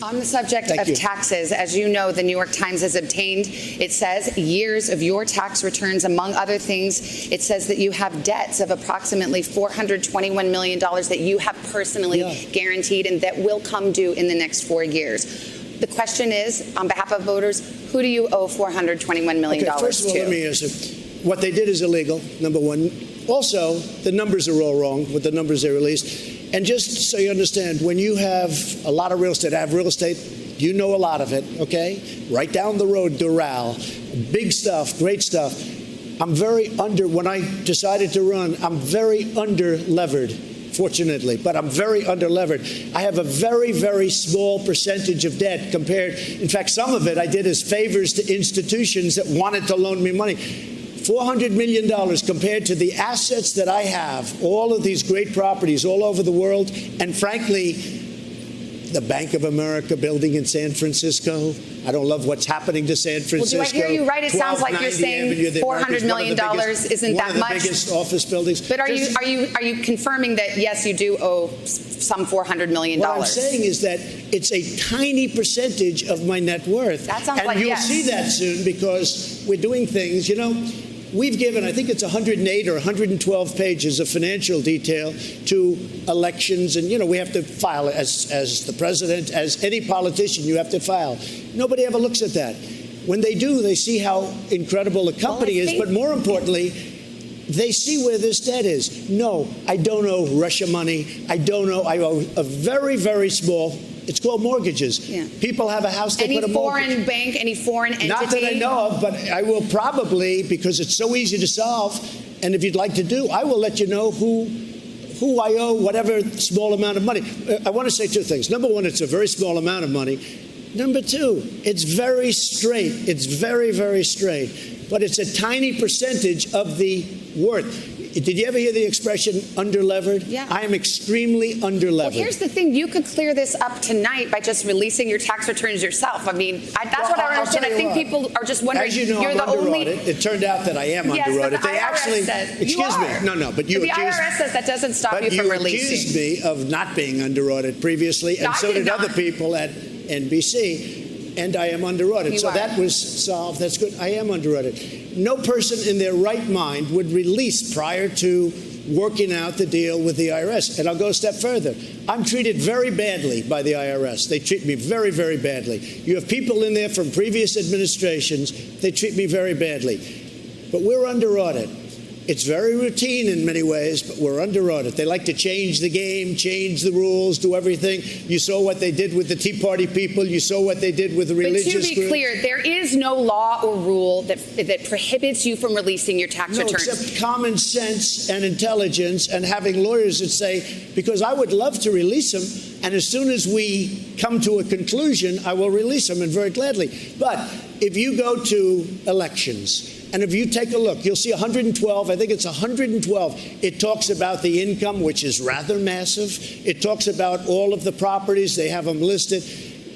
On the subject of taxes, as you know, the New York Times has obtained, it says, years of your tax returns. Among other things, it says that you have debts of approximately $421 million that you have personally guaranteed and that will come due in the next 4 years. The question is, on behalf of voters, who do you owe $421 million to? First of all, let me answer. What they did is illegal, number one. Also, the numbers are all wrong with the numbers they released. And just so you understand, when you have a lot of real estate, I have real estate, you know a lot of it, okay? Right down the road, Doral, big stuff, great stuff. When I decided to run, I'm very under-levered, fortunately, but I'm very under-levered. I have a very, very small percentage of debt compared, in fact, some of it I did as favors to institutions that wanted to loan me money. $400 million compared to the assets that I have, all of these great properties all over the world, and frankly, the Bank of America building in San Francisco. I don't love what's happening to San Francisco. Well, do I hear you right? It sounds like you're saying $400 million isn't that much. One of the biggest office buildings. But are you confirming that, yes, you do owe some $400 million? What I'm saying is that it's a tiny percentage of my net worth. That sounds like yes. And you'll see that soon because we're doing things, you know. We've given, I think it's 108 or 112 pages of financial detail to elections. And, you know, we have to file as the president, as any politician, you have to file. Nobody ever looks at that. When they do, they see how incredible the company is. But more importantly, they see where this debt is. No, I don't owe Russia money. I owe a very, very small. It's called mortgages. Yeah. People have a house, they put a mortgage. Any foreign bank, any foreign entity? Not that I know of, but I will probably, because it's so easy to solve, and if you'd like to do, I will let you know who I owe whatever small amount of money. I want to say two things. Number one, it's a very small amount of money. Number two, it's very straight. It's very, very straight. But it's a tiny percentage of the worth. Did you ever hear the expression under-levered? Yeah. I am extremely under-levered. Well, here's the thing. You could clear this up tonight by just releasing your tax returns yourself. I mean, that's what I don't understand. I think people are just wondering. As you know, I'm under audit. It turned out that I am under audit. They actually said, excuse me. No, but you accused me. The IRS says that doesn't stop you from releasing. You accused me of not being under audit previously, and so did other people at NBC. And I am under audit. So that was solved. That's good. I am under audit. No person in their right mind would release prior to working out the deal with the IRS. And I'll go a step further. I'm treated very badly by the IRS. They treat me very, very badly. You have people in there from previous administrations. They treat me very badly. But we're under audit. It's very routine in many ways, but we're under audit. They like to change the game, change the rules, do everything. You saw what they did with the Tea Party people. You saw what they did with the religious groups. But to be clear, there is no law or rule that prohibits you from releasing your tax returns. No, except common sense and intelligence and having lawyers that say, because I would love to release them, and as soon as we come to a conclusion, I will release them, and very gladly. But if you go to elections, and if you take a look, you'll see 112. I think it's 112. It talks about the income, which is rather massive. It talks about all of the properties. They have them listed.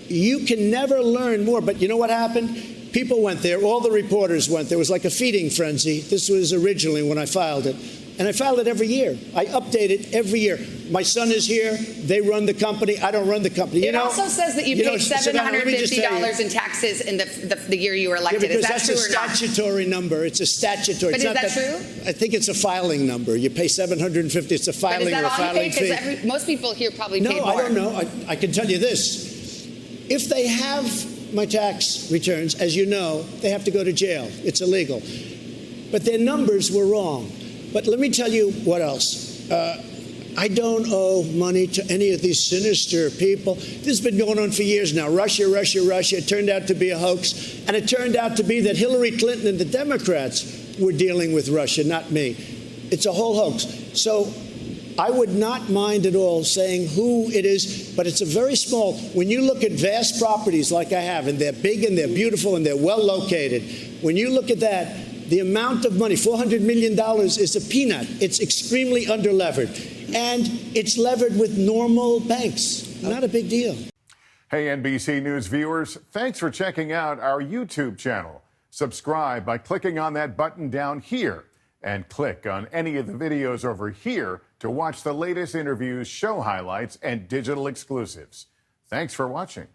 You can never learn more. But you know what happened? People went there. All the reporters went there. It was like a feeding frenzy. This was originally when I filed it. And I filed it every year. I update it every year. My son is here. They run the company. I don't run the company. It also says that you paid $750 in taxes in the year you were elected. Is that true or not? That's a statutory number. It's a statutory. But is that true? I think it's a filing number. You pay $750. It's a filing or a filing fee. Because most people here probably pay more. No, I don't know. I can tell you this. If they have my tax returns, as you know, they have to go to jail. It's illegal. But their numbers were wrong. But let me tell you what else. I don't owe money to any of these sinister people. This has been going on for years now. Russia. It turned out to be a hoax. And it turned out to be that Hillary Clinton and the Democrats were dealing with Russia, not me. It's a whole hoax. So I would not mind at all saying who it is, but it's a very small. When you look at vast properties like I have, and they're big and they're beautiful and they're well located, when you look at that, the amount of money, $400 million, is a peanut. It's extremely under-levered. And it's levered with normal banks. Not a big deal. Hey, NBC News viewers, thanks for checking out our YouTube channel. Subscribe by clicking on that button down here and click on any of the videos over here to watch the latest interviews, show highlights, and digital exclusives. Thanks for watching.